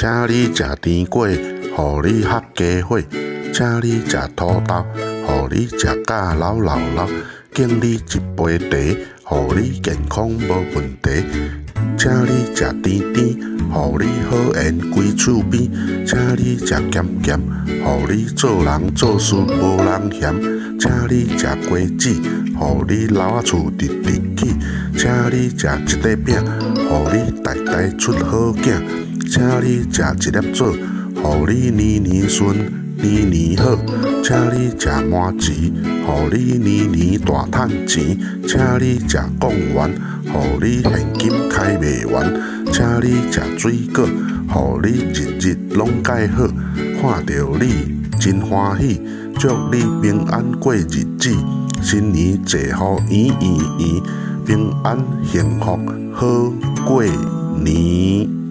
请你食甜粿，互你合家伙；请你食土豆，互你食甲老。敬你一杯茶，互你健康无问题。请你食甜，互你好缘归厝边；请你食咸，互你做人做事无人嫌；请你食果子，互你老仔厝直起；请你食一块饼，互你代出好囝；请你食一粒枣，互你年顺年好；请你食麻糍，互你年大赚钱；请你食贡丸，互你现金开袂完；请你食水果，互你日拢介好。看到你真欢喜，祝你平安过日子，新年祝福圆，平安幸福好过年。